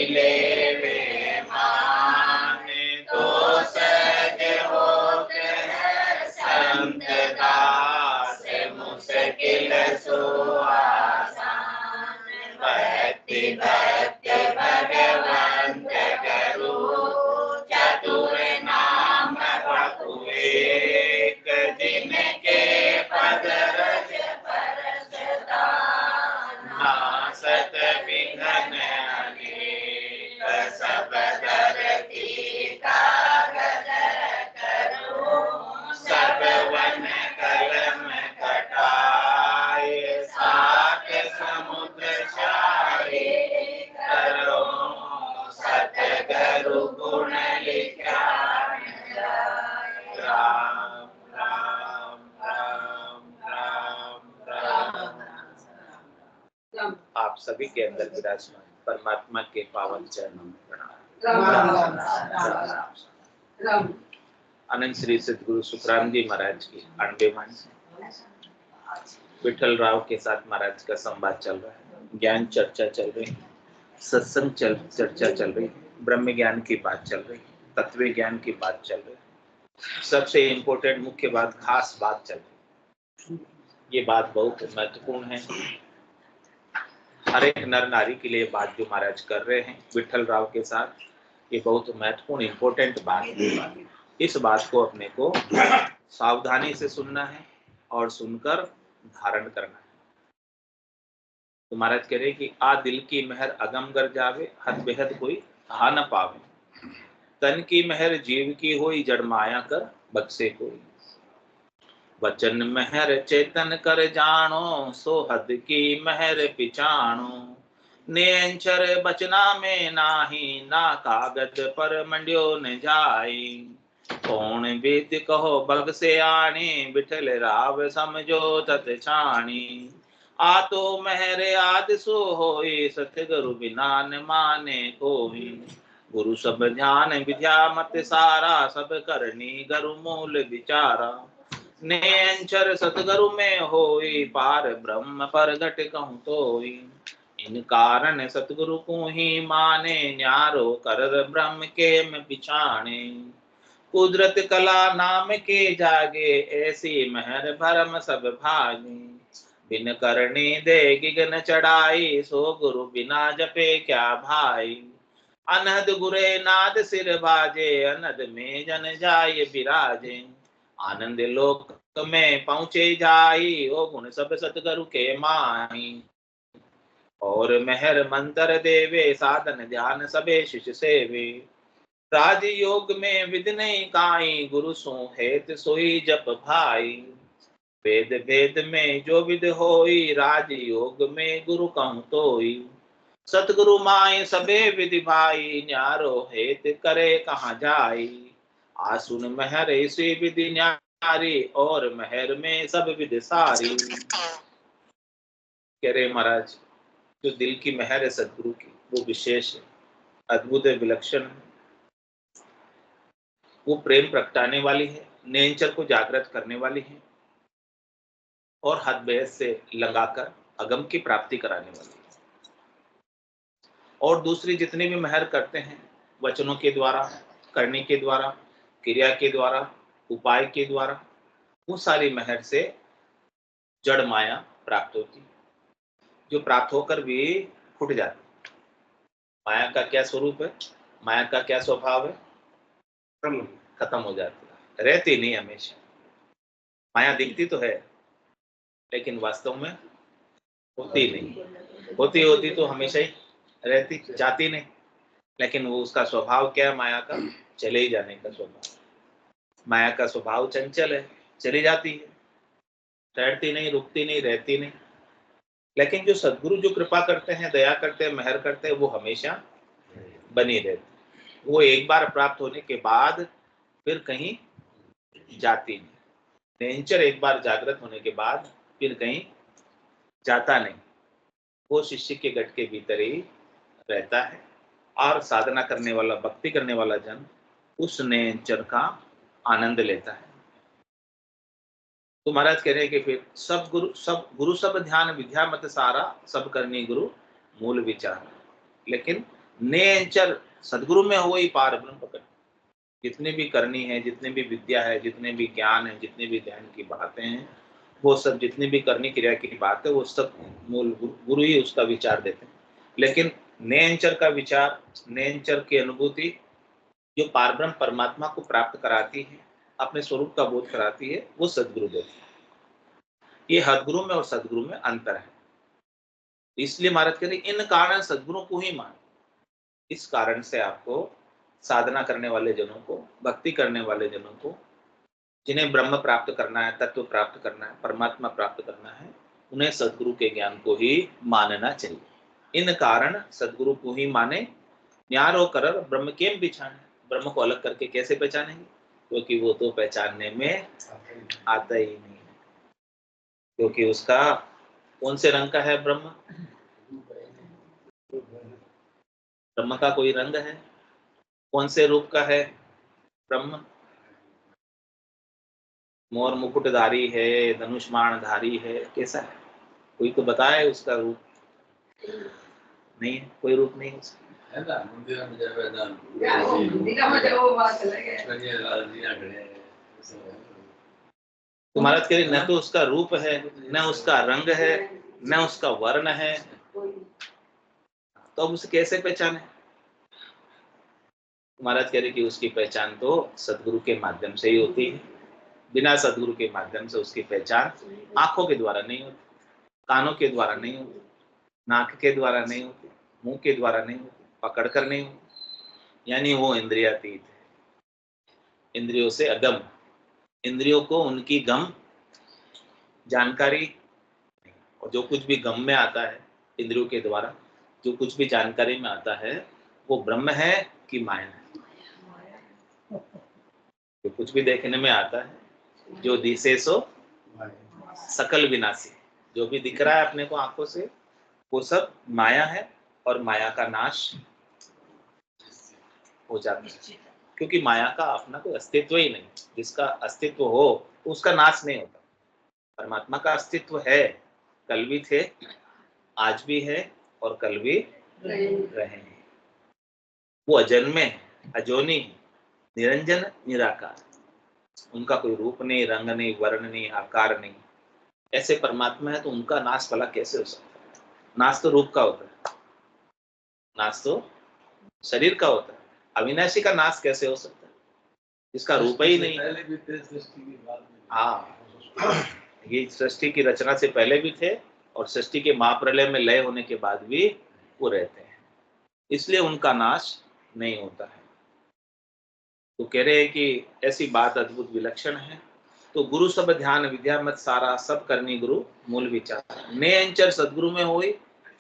ले वे मान, तो सज होते हैं संत दास, मुश्किल सो आसान। भक्ति भक्त भगवंत करो, चतुर नाम प्रभु एक, जिनके पद रज परसता, नासत विघ्न अनेक। सब धरती कागज करो, सब वन कलम कटाए, सात समुद्र छाए करो, सतगुरु गुण लिखान जाए। राम राम राम राम राम। आप सभी के अंदर विराजमान परमात्मा के पावन चरणों में प्रणाम। अनंत श्री सद्गुरु सुखराम जी महाराज की 98वां विठल राव के साथ महाराज का संवाद चल रहा है, ज्ञान चर्चा चल रही है, सत्संग चर्चा चल रही है, ब्रह्म ज्ञान की बात चल रही है, तत्व ज्ञान की बात चल रही है। सबसे इम्पोर्टेंट मुख्य बात, खास बात चल रही है। ये बात बहुत महत्वपूर्ण है हर एक नर नारी के लिए। बात जो महाराज कर रहे हैं विठल राव के साथ, ये बहुत महत्वपूर्ण इम्पोर्टेंट बात है। इस बात को अपने को सावधानी से सुनना है और सुनकर धारण करना है। तो महाराज कह रहे कि आ दिल की मेहर अगम कर जावे, हद बेहद कोई कहा न पावे। तन की मेहर जीव की होई, जड़ माया कर बक्से कोई। वचन मेहर चेतन कर जानो, सो हद की मेहर पिछाणो। नेंचर बचना में नाही, ना कागज पर मंड्यो न जाई। कौन वेद कहो बग से आने, बिठल राव समझो तत छाणी। आ तो मेहर आद सो होई, सतगुरु बिना न माने कोई। गुरु सब ध्यान विद्या मत सारा, सब करनी गुरु मूल विचारा। नेंचर सतगुरु में होई, पार ब्रह्म प्रगट कहूँ तोई। इन कारण सतगुरु को ही माने, न्यारो कर ब्रह्म के में पिछाने। कुदरत कला नाम के जागे, ऐसी मेहर भरम सब भागे। बिन करनी दे गिगन चढ़ाई, सो गुरु बिना जपे क्या भाई। अनहद गुरे नाद सिर बाजे, अनहद में जन जाय बिराजे। आनंद लोक में पहुँचे जाई, ओ गुण सब सतगुरु के माही। और मेहर मंत्र देवे, साधन ध्यान सबे शिष्य सेवे। राज योग में विद नहीं काई, गुरु सो हेत सोई जप भाई। वेद भेद में जो विद होई, राज योग में गुरु कहूँ तोई। सतगुरु माय सबे विधि भाई, न्यारो हेत करे कहाँ जाई। आसुन मेहर इसी विधि न्यारी, और मेहर में सब विधि सारी। कह रहे महाराज, जो दिल की मेहर है सतगुरु की, वो विशेष है, अद्भुत है, विलक्षण है। वो प्रेम प्रगटाने वाली है, नेचर को जागृत करने वाली है, और हद बेहद से लगाकर अगम की प्राप्ति कराने वाली है। और दूसरी जितने भी मेहर करते हैं, वचनों के द्वारा, करने के द्वारा, क्रिया के द्वारा, उपाय के द्वारा, वो सारी मेहर से जड़ माया प्राप्त होती, जो प्राप्त होकर भी फूट जाती। माया का क्या स्वरूप है, माया का क्या स्वभाव है? खत्म हो जाती है, रहती नहीं हमेशा। माया दिखती तो है, लेकिन वास्तव में होती नहीं। होती तो हमेशा ही रहती, जाती नहीं। लेकिन वो उसका स्वभाव क्या है माया का? चले ही जाने का स्वभाव। माया का स्वभाव चंचल है, चली जाती है, ठहरती नहीं, रुकती नहीं, रहती नहीं। लेकिन जो सद्गुरु जो कृपा करते हैं, दया करते हैं, मेहर करते हैं, वो हमेशा बनी रहती। वो एक बार प्राप्त होने के बाद फिर कहीं जाती नहीं। नेचर एक बार जागृत होने के बाद फिर कहीं जाता नहीं, वो शिष्य के गट के भीतर ही रहता है। और साधना करने वाला, भक्ति करने वाला जन उस नेचर का आनंद लेता है। तो महाराज कह रहे हैं कि फिर सब गुरु सब ध्यान विद्या मत सारा, सब करनी गुरु मूल विचार। लेकिन नेचर सदगुरु में हो ही पार ब्रह्म प्रकट। जितने भी करनी है, जितने भी विद्या है, जितने भी ज्ञान है, जितने भी ध्यान की बातें हैं, वो सब जितनी भी करनी क्रिया की बात है, वो सब मूल गुरु ही उसका विचार देते हैं। लेकिन नेचर का विचार, नेचर की अनुभूति जो पारब्रह्म परमात्मा को प्राप्त कराती है, अपने स्वरूप का बोध कराती है, वो सदगुरु देते हैं। ये हदगुरु में और सदगुरु में अंतर है। इसलिए महाराज कहते इन कारण सदगुरु को ही मान। इस कारण से आपको साधना करने वाले जनों को, भक्ति करने वाले जनों को, जिन्हें ब्रह्म प्राप्त करना है, तत्व प्राप्त करना है, परमात्मा प्राप्त करना है, उन्हें सदगुरु के ज्ञान को ही मानना चाहिए। इन कारण सदगुरु को ही माने। न्यारो कर ब्रह्म केम बिछाने, ब्रह्म को अलग करके कैसे पहचानेंगे? क्योंकि वो तो पहचानने में आता ही नहीं है। क्योंकि उसका कौन से रंग का है ब्रह्म? ब्रह्म का कोई रंग है? कौन से रूप का है ब्रह्म? मोर मुकुटधारी है, धनुष्माणधारी है, कैसा है? कोई तो बताए उसका रूप? नहीं है, कोई रूप नहीं है उसका। तो महाराज कह रहे न तो उसका रूप है, न उसका रंग है, न उसका वर्ण है, तो अब उसे कैसे पहचाने? महाराज कह रहे कि उसकी पहचान तो सदगुरु के माध्यम से ही होती है। बिना सदगुरु के माध्यम से उसकी पहचान आंखों के द्वारा नहीं होती, कानों के द्वारा नहीं होती, नाक के द्वारा नहीं होती, मुंह के द्वारा नहीं होती, पकड़ कर नहीं होती। यानी वो इंद्रियातीत है, इंद्रियों से अगम। इंद्रियों को उनकी गम जानकारी, और जो कुछ भी गम में आता है इंद्रियों के द्वारा, जो कुछ भी जानकारी में आता है, वो ब्रह्म है कि माया है? जो कुछ भी देखने में आता है, जो दिसे सो सकल विनाशी, जो भी दिख रहा है अपने को आंखों से, वो सब माया है, और माया का नाश हो जाता है। क्योंकि माया का अपना कोई अस्तित्व ही नहीं। जिसका अस्तित्व हो तो उसका नाश नहीं होता। परमात्मा का अस्तित्व है, कल भी थे, आज भी है, और कल भी रहेंगे। वो अजन्मे है, अजोनी है, निरंजन, निराकार। उनका कोई रूप नहीं, रंग नहीं, वर्ण नहीं, आकार नहीं। ऐसे परमात्मा है तो उनका नाश भला कैसे हो सकता है? नाश तो रूप का होता है, नाश तो शरीर का होता है। अविनाशी का नाश कैसे हो सकता है जिसका रूप ही नहीं है? हाँ, ये सृष्टि की रचना से पहले भी थे, और सृष्टि के महाप्रलय में लय होने के बाद भी वो रहते हैं, इसलिए उनका नाश नहीं होता है। तो कह रहे हैं कि ऐसी बात अद्भुत विलक्षण है। तो गुरु सब ध्यान विद्या मत सारा, सब करनी गुरु मूल विचार। ने अंचर सदगुरु में होई,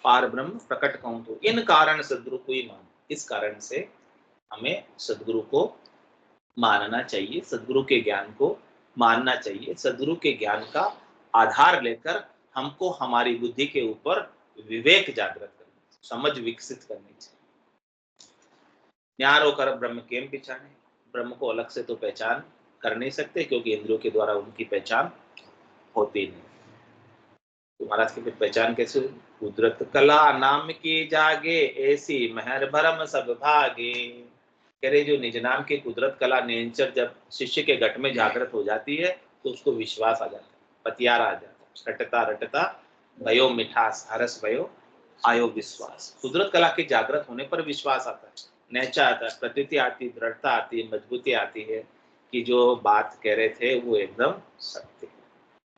पार ब्रह्म प्रकट कहूं तो। इन कारण सदगुरु को ही मान। इस कारण से हमें सदगुरु को मानना चाहिए, सदगुरु के ज्ञान को मानना चाहिए। सदगुरु के ज्ञान का आधार लेकर हमको हमारी बुद्धि के ऊपर विवेक जागृत करना, समझ विकसित करनी चाहिए। न्यारो कर ब्रह्म केम पहचाने, ब्रह्म को अलग से तो पहचान कर नहीं सकते, क्योंकि इंद्रियों के द्वारा उनकी पहचान होती नहीं। तो महाराज की पहचान कैसे? कुदरत कला नाम की जागे, ऐसी महर भरम सब भागे। कह रहे जो निज नाम की कुदरत कला नेंचर जब शिष्य के घट में जागृत हो जाती है, तो उसको विश्वास आ जाता है, पतियारा आ जाता है। रटता रटता भयो मिठास, हरस भयो आयो विश्वास। कुदरत कला के जागृत होने पर विश्वास आता है, नैचा आता है, प्रतीति आती है, दृढ़ता आती है, मजबूती आती है कि जो बात कह रहे थे वो एकदम सत्य है,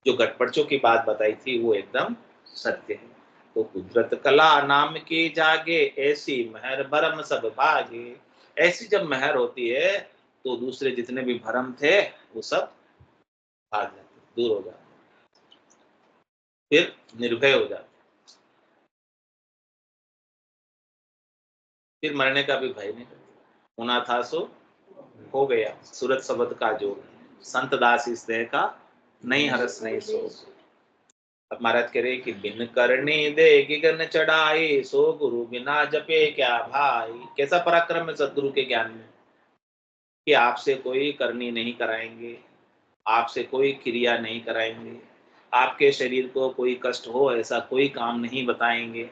जो गटपर्चों की बात बताई थी वो एकदम सत्य है। तो कुदरत कला नाम की जागे, ऐसी महर भरम सब भागे। ऐसी जब महर होती है तो दूसरे जितने भी भरम थे वो सब भाग जाते, दूर हो जाते, फिर निर्भय हो जाते, फिर मरने का भी भय नहीं करते। होना था सो हो गया, सूरत शब्द का जो संत दास इस देह का, नहीं हरस नहीं सो। अब महाराज कह रहे कि बिन करनी दे गगन चढ़ाई, सो गुरु बिना जपे क्या भाई। कैसा पराक्रम है सदगुरु के ज्ञान में, कि आपसे कोई करनी नहीं कराएंगे, आपसे कोई क्रिया नहीं कराएंगे, आपके शरीर को कोई कष्ट हो ऐसा कोई काम नहीं बताएंगे,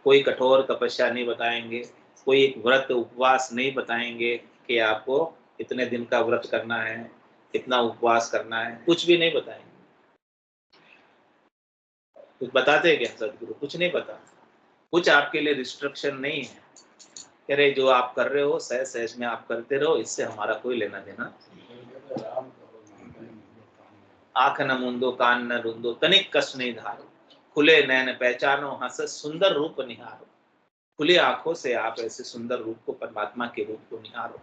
कोई कठोर तपस्या नहीं बताएंगे, कोई व्रत उपवास नहीं बताएंगे कि आपको इतने दिन का व्रत करना है, इतना उपवास करना है, कुछ भी नहीं बताएंगे। कुछ बताते हैं क्या सदगुरु? कुछ नहीं बताते। कुछ आपके लिए रिस्ट्रिक्शन नहीं है। कह रहे जो आप कर रहे हो सहज सहज में आप करते रहो, इससे हमारा कोई लेना देना। आंख न मूंदो कान न रूंदो तनिक कष्ट नहीं धारो, खुले नैन पहचानो हंस सुंदर रूप निहारो। खुली आंखों से आप ऐसे सुंदर रूप को, परमात्मा के रूप को निहारो।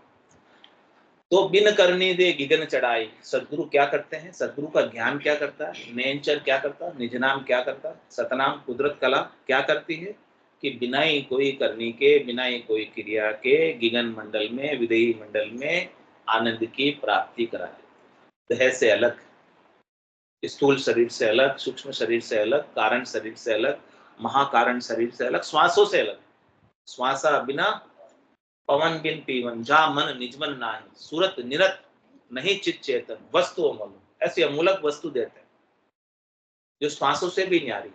तो बिन करनी दे गिगन चढ़ाई। सदगुरु क्या करते हैं? सदगुरु का ज्ञान क्या करता है? नैनचर क्या करता है? निज नाम क्या करता है? सतनाम कुदरत कला क्या करती है कि बिना ही कोई करनी के, बिना ही कोई क्रिया के गिगन मंडल में, विदेही मंडल में आनंद की प्राप्ति कराए। देह से अलग, स्थूल शरीर से अलग, सूक्ष्म शरीर से अलग, कारण शरीर से अलग, महाकारण शरीर से अलग, श्वासों से अलग। श्वासा बिना पवन बिन पीवन, जा मन निजमन नाही, सूरत निरत नहीं चित चेतन, वस्तु अमूल। ऐसी अमूलक वस्तु देते हैं जो श्वासों से भी न्यारी।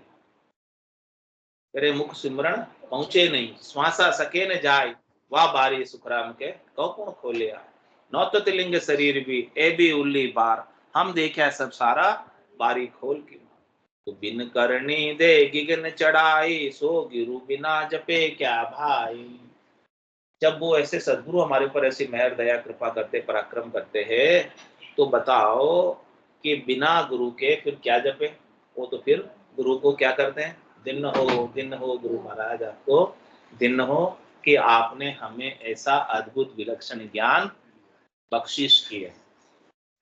तेरे मुख सिमरण पहुंचे नहीं, श्वासा सके न जाय, वाह बारी सुखराम के कौन खोले आए। नौतत लिंग शरीर भी ए भी उल्ली बार, हम देखा सब सारा बारी खोल के। तो बिन करनी दे गिगन चढ़ाई, सो गिरु बिना जपे क्या भाई। जब वो ऐसे सदगुरु हमारे ऊपर ऐसी मेहर दया कृपा करते, पराक्रम करते हैं, तो बताओ कि बिना गुरु के फिर क्या जपे? वो तो फिर गुरु को क्या करते हैं? दिन हो गुरु महाराज आपको दिन हो कि आपने हमें ऐसा अद्भुत विलक्षण ज्ञान बख्शिश किया,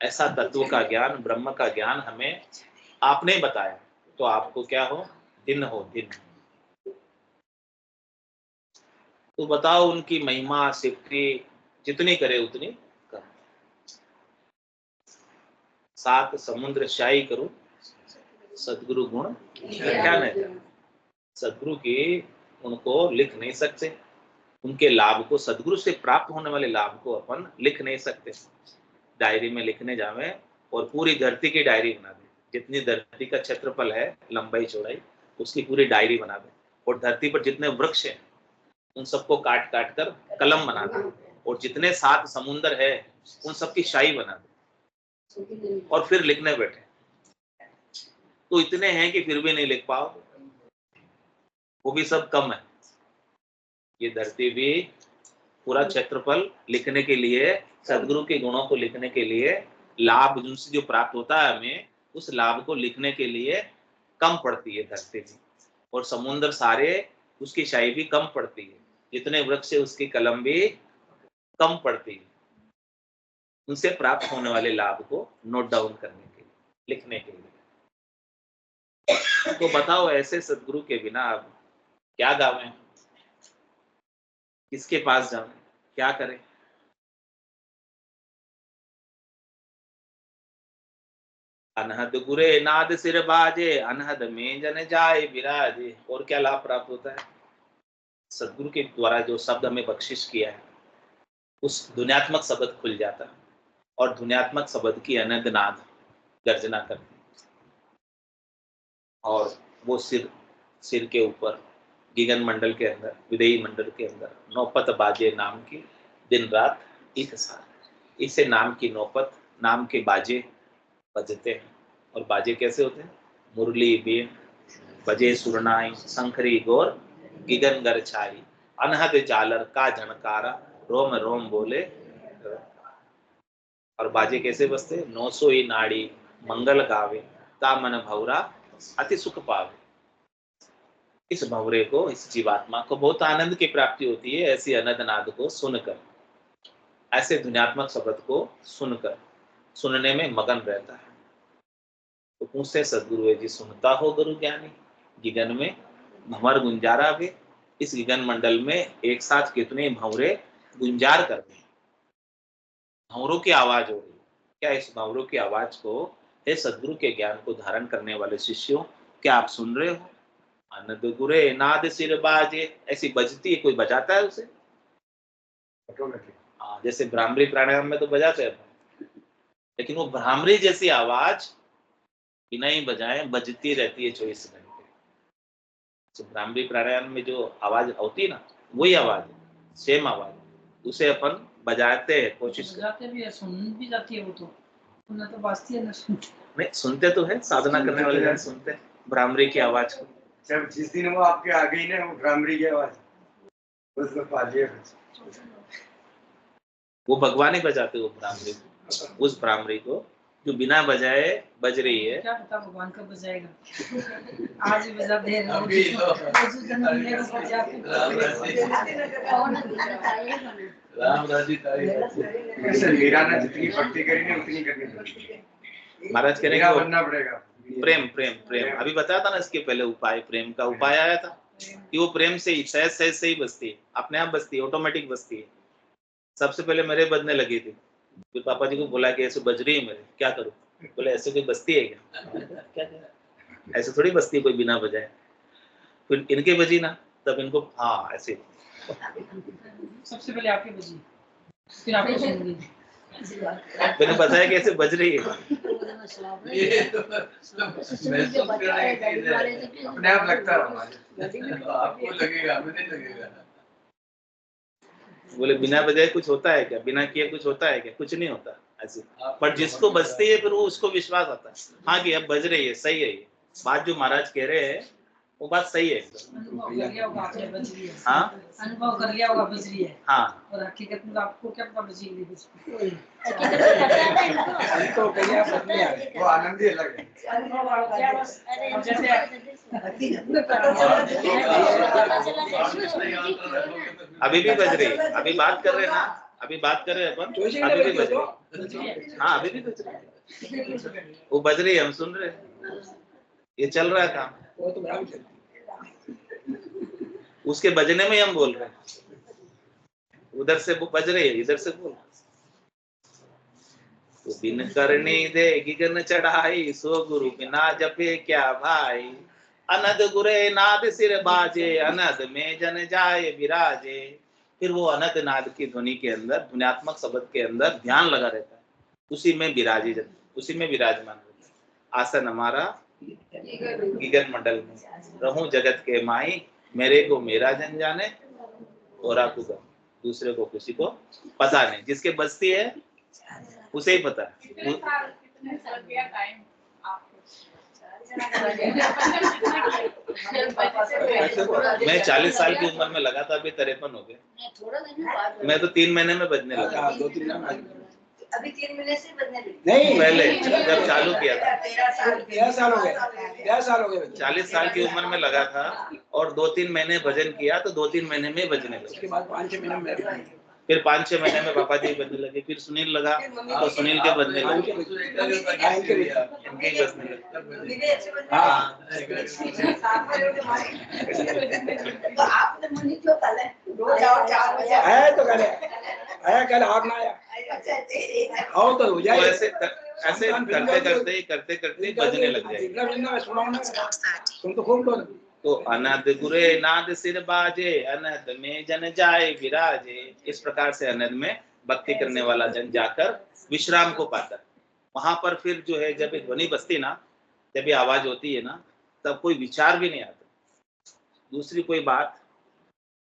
ऐसा तत्व का ज्ञान, ब्रह्म का ज्ञान हमें आपने बताया। तो आपको क्या हो? दिन हो दिन। तो बताओ उनकी महिमा सिद्धि जितनी करे उतनी कम। सात समुद्र शाही करूं, सदगुरु गुण क्या नहीं। सदगुरु की उनको लिख नहीं सकते, उनके लाभ को, सदगुरु से प्राप्त होने वाले लाभ को अपन लिख नहीं सकते। डायरी में लिखने जावे और पूरी धरती की डायरी बना दे, जितनी धरती का क्षेत्रफल है, लंबाई चौड़ाई, उसकी पूरी डायरी बना दे। और धरती पर जितने वृक्ष हैं उन सबको काट काट कर कलम बना दे। और जितने सात समुंदर है उन सबकी शाही बना दे और फिर लिखने बैठे। तो इतने हैं कि फिर भी नहीं लिख पाओ, वो भी सब कम है। ये धरती भी पूरा क्षेत्रफल लिखने के लिए, सदगुरु के गुणों को लिखने के लिए, लाभ उनसे जो प्राप्त होता है हमें, उस लाभ को लिखने के लिए कम पड़ती है धरती भी। और समुद्र सारे, उसकी शाही भी कम पड़ती है। जितने वृक्ष है उसकी कलम भी कम पड़ती है, उनसे प्राप्त होने वाले लाभ को नोट डाउन करने के लिए, लिखने के लिए। तो बताओ ऐसे सदगुरु के बिना अब क्या गावें, किसके पास जावें, क्या करें? अनहद गुरे नाद सिर बाजे, अनहद में जन जाए विराजे। और क्या लाभ प्राप्त होता है? सदगुरु के द्वारा जो शब्द हमें बख्शिश किया है, उस ध्वन्यात्मक शब्द खुल जाता है और ध्वन्यात्मक शब्द की अनंत नाद गर्जना करती है। और वो सिर, सिर के ऊपर गिगन मंडल के अंदर, विदेही मंडल के अंदर नौपत बाजे नाम की दिन रात एक साथ, इसे नाम की नौपत, नाम के बाजे बजते हैं। और बाजे कैसे होते हैं? मुरली बीन बजे सुरनाई, शंखरी गोर गिगन गर छाई, अनहद जालर का झनकारा, रोम रोम बोले। और बाजे कैसे बजते? नौ सो ही नाड़ी मंगल गावे, ता मन भौरा अति सुख पावे। इस भंवरे को, इस जीवात्मा को बहुत आनंद की प्राप्ति होती है ऐसी अनंत नाद को सुनकर, ऐसे ध्वन्यात्मक शब्द को सुनकर, सुनने में मगन रहता है। तो पूछते सदगुरु जी, सुनता हो गुरु ज्ञानी, गिगन में भंवर गुंजारा भी। इस गिगन मंडल में एक साथ कितने भंवरे गुंजार करते हैं, भंवरों की आवाज हो रही है। क्या इस भंवरों की आवाज को, हे सदगुरु के ज्ञान को धारण करने वाले शिष्यों, क्या आप सुन रहे हो? आनंद गुरे नाद सिर बाजे, ऐसी बजती है, कोई बजाता है उसे? हाँ, जैसे भ्रामरी प्राणायाम में तो बजाते हैं, लेकिन वो भ्रामरी जैसी आवाज बिना ही बजाए बजती रहती है 24 घंटे। तो भ्रामरी प्राणायाम में जो आवाज होती है ना, वही आवाज है। सेम आवाज, उसे अपन बजाते हैं, कोशिश बजाते भी है, सुन भी जाती है वो तो, ना तो बाजती है ना सुनती। नहीं सुनते तो है, साधना करने वाले जन सुनते हैं भ्रामरी की आवाज को। जब जिस दिन वो आपके आ गई ना वो भ्रामरी की आवाज, उसको पा लिया। वो भगवान ही बजाते वो भ्रामरी, उस भ्रामरी को जो बिना बजाए बज रही है। क्या पता भगवान कब बजाएगा, आज ही बजा दे। मीरा ने जितनी भक्ति करी ना उतनी करनी पड़ेगी। महाराज कह रहे मीरा हैं बनना पड़ेगा। प्रेम प्रेम प्रेम, अभी बताया था ना इसके पहले उपाय, प्रेम का उपाय आया था कि वो प्रेम से ही सहज सहज से ही बजती है, अपने आप बजती है, ऑटोमेटिक बजती है। सबसे पहले मेरे बजने लगी थी, फिर पापा जी को बोला कि ऐसे बज रही है मेरे, क्या करूं? बोले ऐसे कोई बजती है क्या? ऐसे थोड़ी बजती है कोई बिना बजाए। फिर इनके बजी ना, तब इनको हाँ ऐसे सबसे पहले आपके बजी, फिर आपको सुनूंगी। मैंने बताया कि ऐसे बज रही है। अपने आप लगता है आपको लगेगा, हमें नहीं लगेगा। बोले बिना बजाए कुछ होता है क्या, बिना किए कुछ होता है क्या? कुछ नहीं होता ऐसे। पर जिसको बजती है फिर वो उसको विश्वास आता है, हाँ कि अब बज रही है, सही है ये बात जो महाराज कह रहे हैं, वो बात सही है। अनुभव कर लिया होगा आपने बज रही है। हाँ अनुभव कर लिया होगा बज रही है। हाँ, और हकीकत में आपको क्या पता बजी नहीं कुछ। वो आनंद ही अलग है। अब जैसे अभी भी बज रही है, अभी बात कर रहे हैं ना, अभी बात कर रहे हैं अपन, अभी भी बज रही है। हाँ अभी भी बज रही है, वो बज रही है, हम सुन रहे हैं, ये चल रहा है काम। वो तो बराबर चलती उसके बजने में ही हम बोल रहे हैं, उधर से वो बज रही है, इधर से बोल। तो बिन करनी दे गिगन चढ़ाई, सो गुरु बिना जपे क्या भाई। अनद गुरे नाद सिर बाजे, अनद में जन जाए विराजे। फिर वो अनद नाद की ध्वनि के अंदर, ध्वन्यात्मक शब्द के अंदर ध्यान लगा रहता है, उसी में विराजे, उसी में विराजमान रहता है। आसन हमारा गिगन मंडल में, रहूं जगत के माई, मेरे को मेरा जन जाने, और आपको दूसरे को किसी को पता नहीं। जिसके बजती है उसे ही पता है। मैं 40 साल की उम्र में लगा था, अभी 53 हो गए। मैं तो 3 महीने में बजने लगा। 2-3 महीने अभी 3 महीने से बजने लगी। नहीं, पहले जब चालू किया था 13 साल हो गए, 13 साल हो गए। 40 साल की उम्र में लगा था, और 2-3 महीने भजन किया तो 2-3 महीने में बजने लगा। उसके बाद 5-6 महीने में, फिर 5-6 महीने में पापा जी बजने लगे, फिर सुनील लगा तो सुनील के बजने लगे, इनके ही बजने लगे। हाँ तो आपने मुनि क्यों कल है? रोज आओ 4 बजे आया तो कल आया, कल और ना आया, आओ तो हो तो जाए। ऐसे करते करते बजने लग जाएगा। तुम तो खूब बोल। तो अनद गुरे नाद सिर बाजे, अनद में जन जाए विराजे। इस प्रकार से अनद में भक्ति करने वाला जन जाकर विश्राम को पाता है। वहां पर फिर जो है, जब ध्वनि बजती ना, जब ये आवाज होती है ना, तब कोई विचार भी नहीं आता, दूसरी कोई बात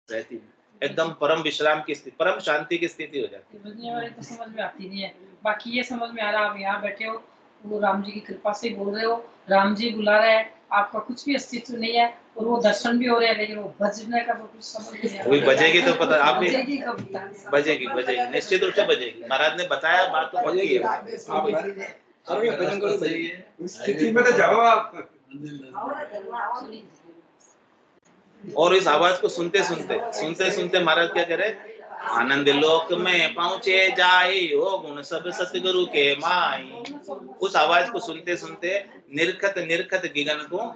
रहती नहीं, एकदम परम विश्राम की स्थिति, परम शांति की स्थिति हो जाती है। बजने वाले तो समझ में आती नहीं है। बाकी ये समझ में आ रहा है, आप यहाँ बैठे हो, वो राम जी की कृपा से बोल रहे हो, राम जी बुला रहे हैं, आपका कुछ भी अस्तित्व नहीं है, और वो दर्शन भी हो रहे हैं, लेकिन वो बजने का तो कुछ समझ नहीं आ रहा। अभी बजेगी तो पता, आप भी बजेगी कब? बजेगी, निश्चित रूप से बजेगी। महाराज ने बताया, बात तो पक्की है। आप करोगे भजन करो, सही है। उस स्थिति में तो जाओ आप। और इस आवाज को सुनते सुनते महाराज क्या करे, आनंद लोक में पहुंचे जाए, ओ गुण सब सतगुरु के माई। उस आवाज को सुनते सुनते निरखत गिगन को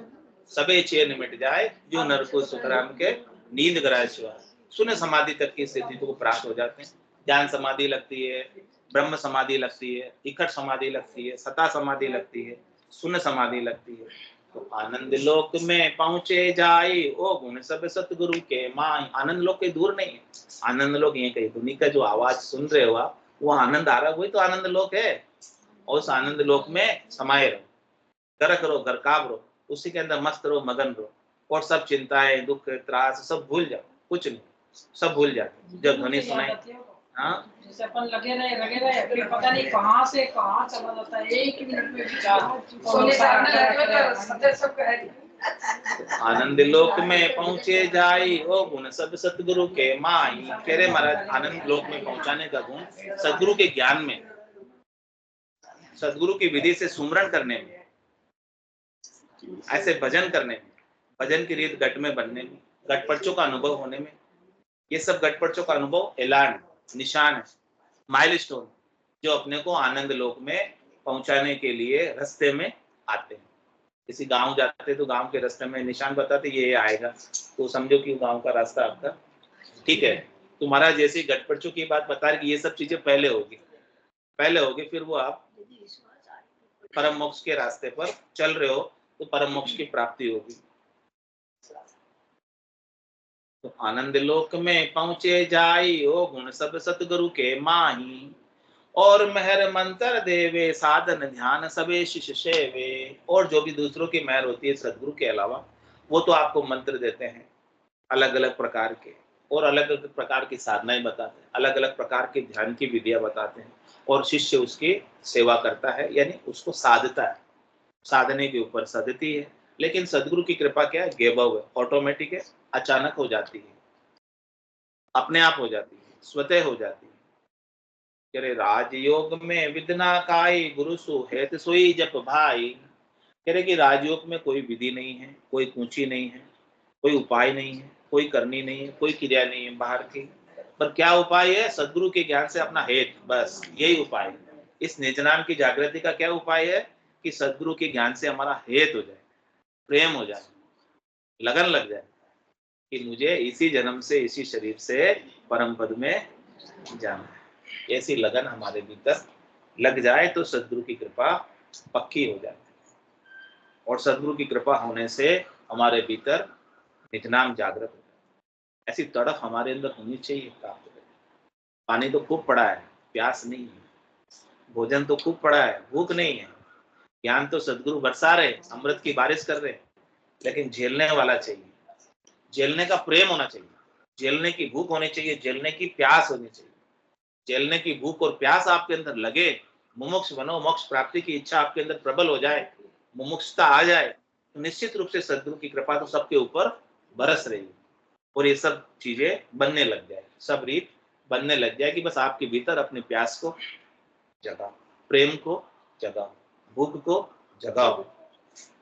सबे चैन मिट जाए, जो नर को सुखराम के नींद कराए शिवा। शून्य समाधि तक की स्थिति को प्राप्त हो जाते हैं। ज्ञान समाधि लगती है, ब्रह्म समाधि लगती है, इकट समाधि लगती है, सता समाधि लगती है, शून्य समाधि लगती है। तो आनंद लोक में पहुंचे जाए, ओ गुण सब सतगुरु के माई। आनंद लोक कहीं दूर नहीं है, आनंद लोक यही कहीं। धुनी का जो आवाज सुन रहे हो आप, वो आनंद आ रहा है, वही तो आनंद लोक है। और उस आनंद लोक में समाये रहो, गर्क रहो, गरकाब रहो, उसी के अंदर मस्त रहो, मगन रहो, और सब चिंताएं, दुख, त्रास सब भूल जाओ, कुछ नहीं। सब भूल जाते हैं जब ध्वनि मुझे याद सुनाई। आती है वो। हाँ, जैसे अपन लगे रहे फिर पता नहीं कहाँ से कहाँ चला जाता है, एक ही मिनट में विचार सोने सामने लगे तो सत्य सब कह दी। आनंद लोक में पहुँचे जाई ओ गुण सब सतगुरु के माई। कह रहे महाराज आनंद लोक में पहुंचाने का गुण सतगुरु के ज्ञान में, सतगुरु की विधि से सुमरन करने में, ऐसे भजन करने में, भजन की रीत घट में बनने में, घट पर्चों का अनुभव होने में। ये सब घट पर्चों का अनुभव एलान, निशान है, माइलस्टोन, जो अपने को आनंद लोक में पहुंचाने के लिए रास्ते में आते हैं। किसी गांव जाते तो गांव के रास्ते में निशान बताते ये आएगा, तो समझो कि गांव का रास्ता आपका ठीक है। तुम्हारा जैसे घट पर्चों की बात बता रही कि ये सब चीजें पहले होगी, फिर वो आप परम मोक्ष के रास्ते पर चल रहे हो तो परम मोक्ष की प्राप्ति होगी। तो आनंद लोक में पहुंचे जाई ओ गुण सब सतगुरु के माही। और मेहर मंत्र देवे साधन ध्यान सबे शिष सेवे। और जो भी दूसरों की मेहर होती है सतगुरु के अलावा, वो तो आपको मंत्र देते हैं अलग अलग प्रकार के, और अलग अलग प्रकार की साधनाएं बताते हैं, अलग अलग प्रकार के ध्यान की विधियां बताते हैं, और शिष्य उसकी सेवा करता है, यानी उसको साधता है, साधने के ऊपर सदती है। लेकिन सदगुरु की कृपा क्या है, गेबव है, ऑटोमेटिक है, अचानक हो जाती है, अपने आप हो जाती है, स्वतः हो जाती है। करे राजयोग में विद्ना काई गुरु सु हेत सोई जप भाई। कह रहे कि राजयोग में कोई विधि नहीं है, कोई कुंची नहीं है, कोई उपाय नहीं है, कोई करनी नहीं है, कोई क्रिया नहीं है बाहर की, पर क्या उपाय है, सदगुरु के ज्ञान से अपना हेत, बस यही उपाय है। इस निज नाम की जागृति का क्या उपाय है कि सदगुरु के ज्ञान से हमारा हेत हो जाए, प्रेम हो जाए, लगन लग जाए कि मुझे इसी जन्म से इसी शरीर से परम पद में जाना है। ऐसी लगन हमारे भीतर लग जाए तो सदगुरु की कृपा पक्की हो जाती है, और सदगुरु की कृपा होने से हमारे भीतर निजनाम जागृत हो जाए। ऐसी तड़फ हमारे अंदर होनी चाहिए प्राप्त करने। पानी तो खूब पड़ा है, प्यास नहीं है, भोजन तो खूब पड़ा है, भूख नहीं है, ज्ञान तो सदगुरु बरसा रहे, अमृत की बारिश कर रहे, लेकिन झेलने वाला चाहिए, झेलने का प्रेम होना चाहिए, झेलने की भूख होनी चाहिए, झेलने की प्यास होनी चाहिए। झेलने की भूख और प्यास आपके अंदर लगे, मुमुक्ष बनो, मोक्ष प्राप्ति की इच्छा आपके अंदर प्रबल हो जाए, मुमुक्षता आ जाए, तो निश्चित रूप से सदगुरु की कृपा तो सबके ऊपर बरस रही है, और ये सब चीजें बनने लग जाए, सब रीत बनने लग जाए कि बस आपके भीतर अपने प्यास को जगाओ, प्रेम को जगाओ, भूख को जगाओ।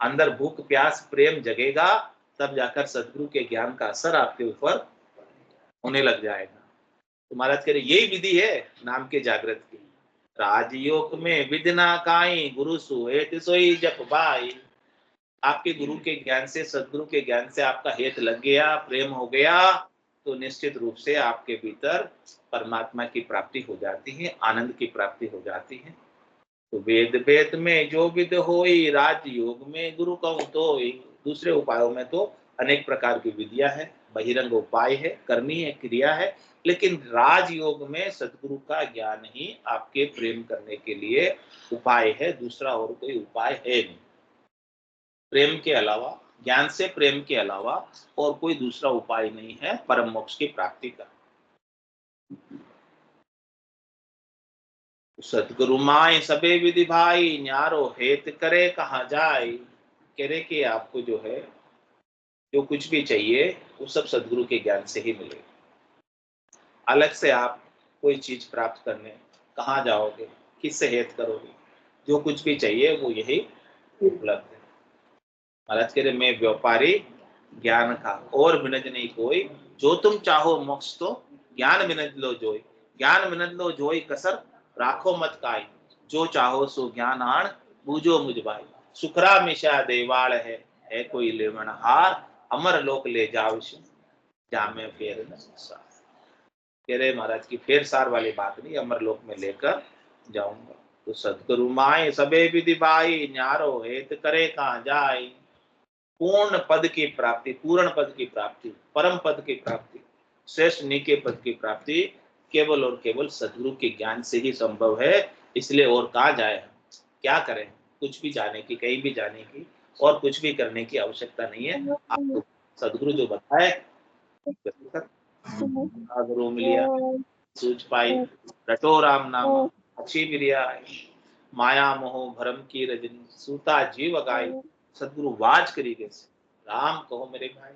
अंदर भूख प्यास प्रेम जगेगा, तब जाकर सदगुरु के ज्ञान का असर आपके ऊपर होने लग जाएगा। तो महाराज कह रहे यही विधि है नाम के जागृत की। राजयोग में विद्ना काई गुरु सुहेत सोई जप भाई। आपके गुरु के ज्ञान से, सदगुरु के ज्ञान से आपका हेत लग गया, प्रेम हो गया, तो निश्चित रूप से आपके भीतर परमात्मा की प्राप्ति हो जाती है, आनंद की प्राप्ति हो जाती है। तो वेद वेद में जो विद होई, राजयोग में गुरु कहूं तो। दूसरे उपायों में तो अनेक प्रकार की विधियां हैं, बहिरंग उपाय है, करनी है, क्रिया है, लेकिन राजयोग में सदगुरु का ज्ञान ही आपके प्रेम करने के लिए उपाय है, दूसरा और कोई उपाय है नहीं। प्रेम के अलावा, ज्ञान से प्रेम के अलावा और कोई दूसरा उपाय नहीं है परम मोक्ष की प्राप्ति का। सतगुरु माए सबे विधि भाई, न्यारो हेत करे कहाँ जाए। कह रहे कि आपको जो है, जो कुछ भी चाहिए वो सब सदगुरु के ज्ञान से ही मिलेगा। अलग से आप कोई चीज प्राप्त करने कहाँ जाओगे, किससे हेत करोगे? जो कुछ भी चाहिए वो यही उपलब्ध है। महाराज कह रहे मैं व्यापारी ज्ञान का, और मिनज नहीं कोई, जो तुम चाहो मोक्ष तो ज्ञान मिनज लो जोई। ज्ञान मिनज लो जोई कसर राखो मत काई, जो चाहो सो ज्ञान आण बूझो मुझ भाई। सुखरा मिशा देवाल है कोई लेवण हार, अमर लोक ले जाओ जामे फेर न सार। कह रहे महाराज की फेर सार वाली बात नहीं, अमर लोक में लेकर जाऊंगा। तो सतगुरु माए सबे विधि भाई, न्यारो हेत करे कहाँ जाए। पूर्ण पद की प्राप्ति, पूर्ण पद की प्राप्ति, परम पद की प्राप्ति, श्रेष्ठ निके पद की प्राप्ति केवल और केवल सदगुरु के ज्ञान से ही संभव है। इसलिए और कहाँ जाए, क्या करें, कुछ भी जाने की, कहीं भी जाने की और कुछ भी करने की आवश्यकता नहीं है। आपको सदगुरु जो बताए गुरु मिलिया सूझ पाई, रटो राम नामा अच्छी बिरिया आई, माया मोह भरम की रजनी सूता जीव गाई, सदगुरु वाज करी गए राम कहो मेरे भाई।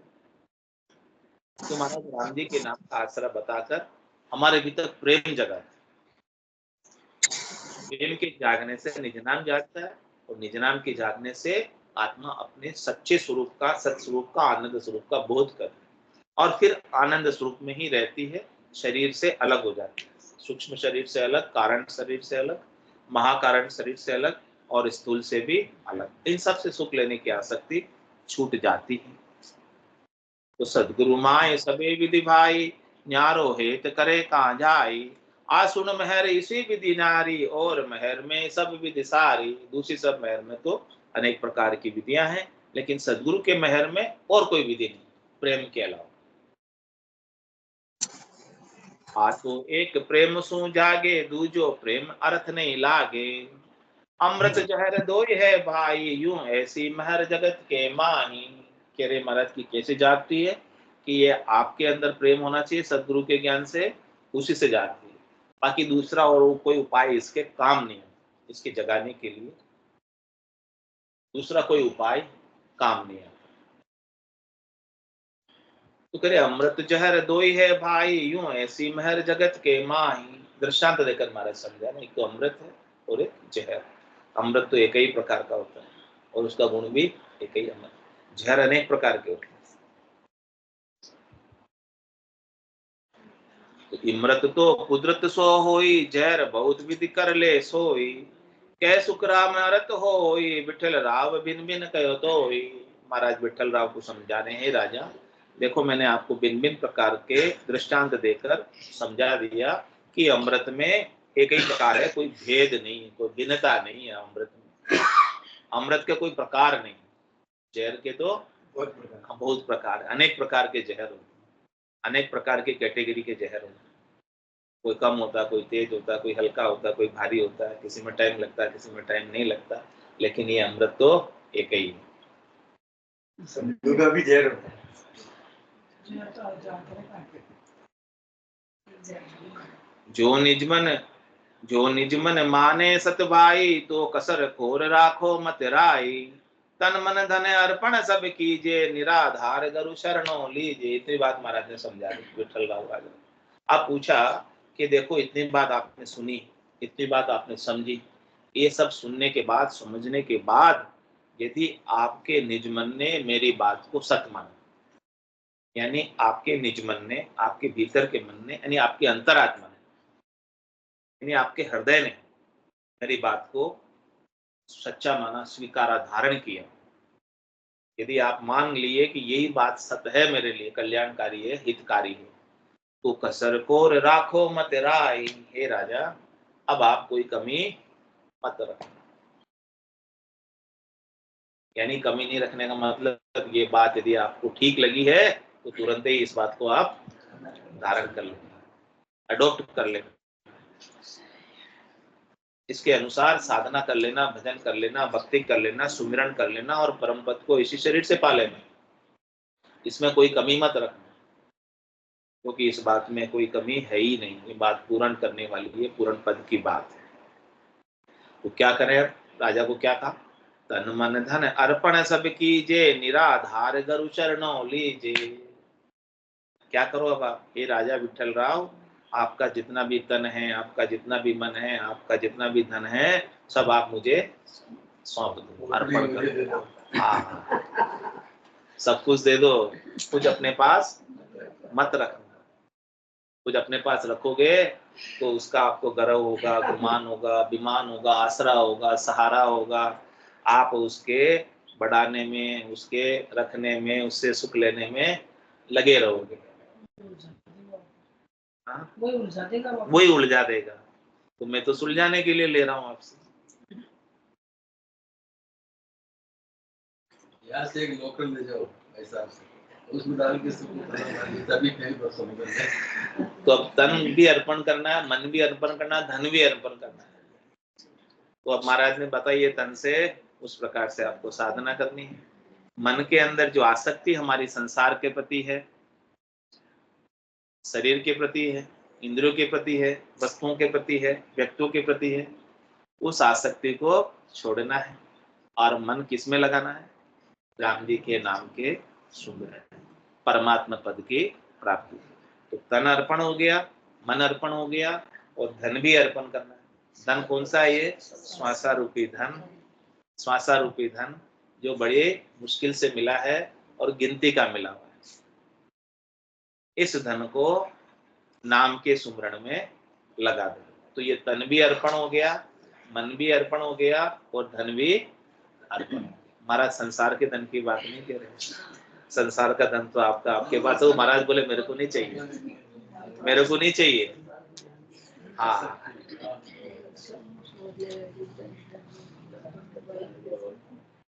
तो महाराज राम जी के नाम का आसरा बताकर हमारे भीतर प्रेम जगा। प्रेम के जागने से निज नाम जागता है और निज नाम के जागने से आत्मा अपने सच्चे स्वरूप का, सत्स्वरूप का, आनंद स्वरूप का बोध कर और फिर आनंद स्वरूप में ही रहती है, शरीर से अलग हो जाती है। सूक्ष्म शरीर से अलग, कारण शरीर से अलग, महाकारण शरीर से अलग और स्थूल से भी अलग। इन सब से सुख लेने की आसक्ति छूट जाती है। तो सदगुरु माय सबे विधि भाई, न्यारो हेत करे कहाँ जाई, आसुन महर इसी विधि नारी, और महर में सब विधि सारी। दूसरी सब महर में तो अनेक प्रकार की विधियां हैं, लेकिन सदगुरु के महर में और कोई विधि नहीं प्रेम के अलावा। आतो एक प्रेम सु जागे, दूजो प्रेम अर्थ नहीं लागे, अमृत जहर दोय है भाई, यूं ऐसी महर जगत के माही। कह रहे महाराज की कैसे जागती है कि ये आपके अंदर प्रेम होना चाहिए सदगुरु के ज्ञान से, उसी से जागती है। बाकी दूसरा और कोई उपाय इसके काम नहीं है, इसके जगाने के लिए दूसरा कोई उपाय काम नहीं है। तो कह रहे अमृत जहर दोई है भाई, यूं ऐसी महर जगत के माही। दृष्टांत देकर महाराज समझा ना, एक तो अमृत है और एक जहर। अमृत तो एक ही प्रकार का होता है और उसका गुण भी एक ही अमृत, जहर अनेक प्रकार के होते हैं। तो इमृत तो कुदरत सो होई, जहर बहुत विधि कर ले सोई, कै सुख राम अरत होई, विठल राव बिन बिन कहो तोई। महाराज विठल राव को समझाने हैं, राजा देखो मैंने आपको भिन्न भिन्न प्रकार के दृष्टांत देकर समझा दिया कि अमृत में एक ही प्रकार है, कोई भेद नहीं, कोई भिन्नता नहीं है अमृत में। अमृत के कोई प्रकार नहीं, जहर के तो बहुत प्रकार, अनेक प्रकार के जहर होते हैं, अनेक प्रकार के कैटेगरी के जहर होते हैं। कोई कम होता, कोई तेज होता, कोई हल्का होता, कोई भारी होता है, किसी में टाइम लगता है, किसी में टाइम नहीं लगता, लेकिन ये अमृत तो एक ही है। भी जहर होता है। जो निजमन माने सत भाई, तो कसर खोर राखो मत राई, तन मन धन अर्पण सब कीजिए, निराधार गुरु शरणों लीजिए। इतनी बात महाराज ने समझा दी विठल राव राजा। आप पूछा कि देखो इतनी बात आपने सुनी, इतनी बात आपने समझी, ये सब सुनने के बाद, समझने के बाद यदि आपके निज मन ने मेरी बात को सत माना, यानी आपके निज मन ने, आपके भीतर के मन ने, यानी आपकी अंतरात्मा ने, यानी आपके हृदय ने मेरी बात को सच्चा माना, स्वीकारा, धारण किया, यदि आप मान लिए कि यही बात सत्य है, मेरे लिए कल्याणकारी है, हितकारी है, तो कसर को राखो मत राई। हे राजा अब आप कोई कमी मत रखना। यानी कमी नहीं रखने का मतलब ये बात यदि आपको ठीक लगी है तो तुरंत ही इस बात को आप धारण कर लेना, अडॉप्ट कर लेना, इसके अनुसार साधना कर लेना, भजन कर लेना, भक्ति कर लेना, सुमिरन कर लेना और परम पद को इसी शरीर से पा लेना। इसमें कोई कमी मत रखना, क्योंकि इस बात में कोई कमी है ही नहीं, ये बात पूर्ण करने वाली है, पूर्ण पद की बात है। तो क्या करें, राजा को क्या कहा, तन मन धन अर्पण सब कीजे, निराधार गुरु चरणों लीजे। क्या करो अब आप, हे राजा विठल राव, आपका जितना भी तन है, आपका जितना भी मन है, आपका जितना भी धन है, सब आप मुझे सौंप दो, अर्पण कर दो। सब कुछ दे दो, कुछ अपने पास मत रखना। कुछ अपने पास रखोगे तो उसका आपको गर्व होगा, गुमान होगा, अभिमान होगा, आसरा होगा, सहारा होगा। आप उसके बढ़ाने में, उसके रखने में, उससे सुख लेने में लगे रहोगे। वही उलझा देगा। तो मैं तो सुलझाने के लिए ले रहा हूँ आपसे। यहाँ से एक लोकल ले जाओ ऐसा, उसमें डाल के तभी तो अब तन भी अर्पण करना है, मन भी अर्पण करना है, धन भी अर्पण करना है। तो अब महाराज ने बताइए, तन से उस प्रकार से आपको साधना करनी है। मन के अंदर जो आसक्ति हमारी संसार के प्रति है, शरीर के प्रति है, इंद्रियों के प्रति है, वस्तुओं के प्रति है, व्यक्तियों के प्रति है, उस आसक्ति को छोड़ना है और मन किस में लगाना है? राम जी के नाम के सुमिरन, परमात्मा पद की प्राप्ति। तो तन अर्पण हो गया, मन अर्पण हो गया और धन भी अर्पण करना है। धन कौन सा है? ये श्वासा रूपी धन, श्वासा रूपी धन जो बड़े मुश्किल से मिला है और गिनती का मिला हुआ है। इस धन को नाम के सुमरण में लगा दो। तो ये तन भी अर्पण हो गया, मन भी अर्पण हो गया और धन भी अर्पण हो गया। महाराज संसार के धन की बात नहीं कह रहे, संसार का धन तो आपका आपके पास है। महाराज बोले मेरे को नहीं चाहिए, मेरे को नहीं चाहिए। हाँ,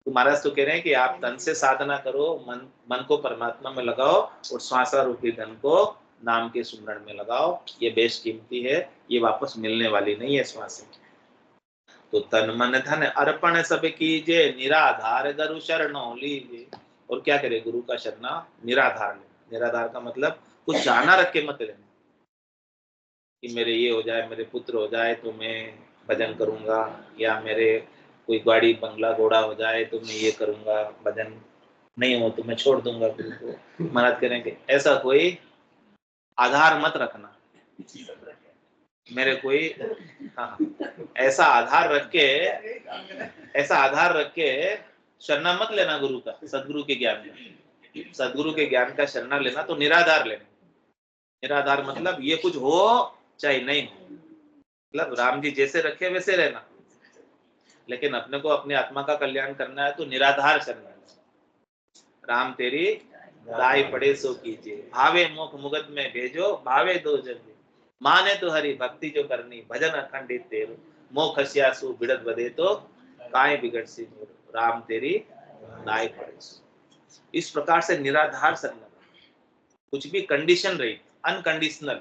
तो महाराज तो कह रहे हैं कि आप तन से साधना करो, मन को परमात्मा में लगाओ और श्वासा रूपी धन को नाम के सुमरण में लगाओ। ये बेशकीमती है, ये वापस मिलने वाली नहीं है श्वास। तो तन मन धन अर्पण सब कीजिए, निराधार गुरु शरणों लीजिए। और क्या करे? गुरु का शरणा निराधार ले। निराधार का मतलब कुछ जाना रख के मत लेना कि मेरे ये हो जाए, मेरे पुत्र हो जाए तो मैं भजन करूंगा, या मेरे कोई गाड़ी बंगला घोड़ा हो जाए तो मैं ये करूंगा, भजन नहीं हो तो मैं छोड़ दूंगा गुरु को। महाराज करेंगे ऐसा कोई आधार मत रखना। मेरे कोई ऐसा आधार रख के शरणा मत लेना गुरु का, सदगुरु के ज्ञान का। सदगुरु के ज्ञान का शरणा लेना तो निराधार लेना। निराधार मतलब ये कुछ हो चाहे नहीं हो, मतलब राम जी जैसे रखे वैसे रहना, लेकिन अपने को अपने आत्मा का कल्याण करना है तो निराधार शरणा। राम तेरी दाई पड़े सो कीजिए, भावे मोख मुगद में भेजो, भावे दो जन माने तो हरि भक्ति जो करनी, भजन अखंडित तेरो, मोख हस्यासु बिड़त बदे तो काय बिगड़ सी मोर, राम तेरी दाई पड़े सो। इस प्रकार से निराधार शरण, कुछ भी कंडीशन रही, अनकंडीशनल,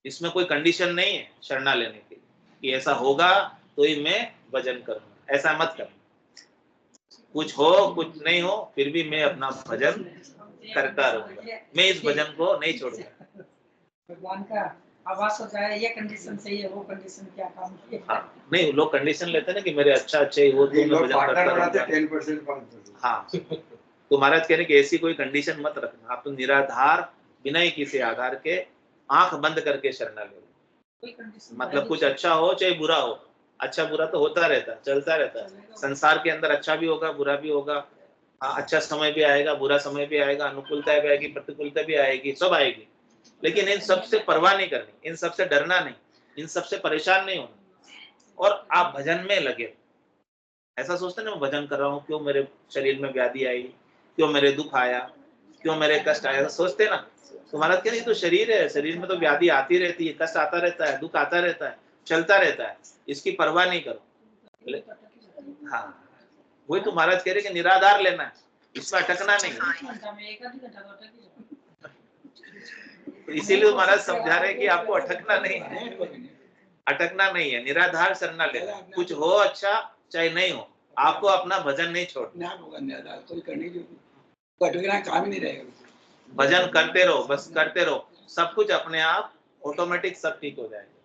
इसमें कोई कंडीशन नहीं है शरणा लेने की कि ऐसा होगा तो ही मैं भजन करूंगा। ऐसा मत कर, कुछ हो कुछ नहीं हो फिर भी मैं अपना भजन करता रहूंगा, मैं इस भजन को नहीं छोड़ूंगा। भगवान का आवास हो जाए, ये कंडीशन सही है, वो कंडीशन क्या काम की? हाँ, नहीं लोग कंडीशन लेते हैं ना कि मेरे अच्छा ही हो तो मैं भजन करता रहूंगा। 10% 5%। हाँ, तो महाराज कह रहे कि ऐसी कोई कंडीशन मत रखना, आप तो निराधार बिना ही किसी आधार के आंख बंद करके शरणा ले। मतलब कुछ अच्छा हो चाहे बुरा हो, अच्छा बुरा तो होता रहता है, चलता रहता है संसार के अंदर, अच्छा भी होगा बुरा भी होगा। अच्छा समय भी आएगा, बुरा समय भी आएगा, अनुकूलता भी आएगी, प्रतिकूलता भी आएगी, सब आएगी। लेकिन इन सबसे परवाह नहीं करनी, इन सबसे डरना नहीं, इन सबसे परेशान नहीं होना और आप भजन में लगे। ऐसा सोचते ना मैं भजन कर रहा हूँ, क्यों मेरे शरीर में व्याधि आई, क्यों मेरे दुख आया, क्यों मेरे कष्ट आया, ऐसा सोचते ना। तो महाराज कह रहे तो शरीर है, शरीर में तो व्याधि आती रहती है, कष्ट आता रहता है, दुख आता रहता है, चलता रहता है, इसकी परवाह नहीं करो। हाँ, वही तो महाराज कह रहे कि निराधार लेना है, इसमें अटकना नहीं है। इसीलिए महाराज समझा रहे कि आपको अटकना नहीं है, अटकना नहीं है, निराधार शरणा लेना। कुछ हो अच्छा चाहे नहीं हो, आपको अपना भजन नहीं छोड़ना। कोई करने की अटकना काम ही नहीं रहेगा। भजन करते रहो, बस करते रहो, सब कुछ अपने आप ऑटोमेटिक सब ठीक हो जाएगा।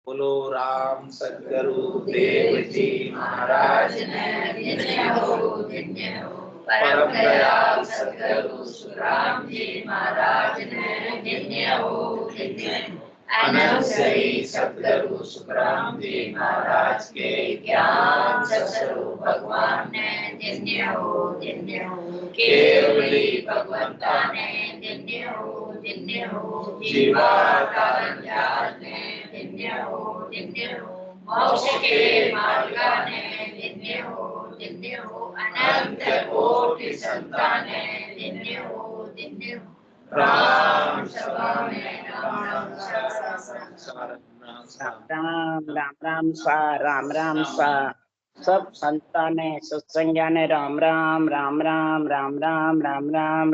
बोलो राम सद्गुरु देव जी महाराज परम दयाल सद्गुरु सुखराम जी महाराज अनंतरी सद्गुरु सुखराम जी महाराज के ज्ञान सत्स्वरूप भगवान ने धन्य हो केवली भगवंता ने धन्य हो जीवा का रंजाल ने धन्य हो मोक्ष के मार्ग ने धन्य हो अनंत कोटि संतान ने धन्य हो राम सभा में राम सा सब संतान ने सत्संग ने राम राम राम राम राम राम राम राम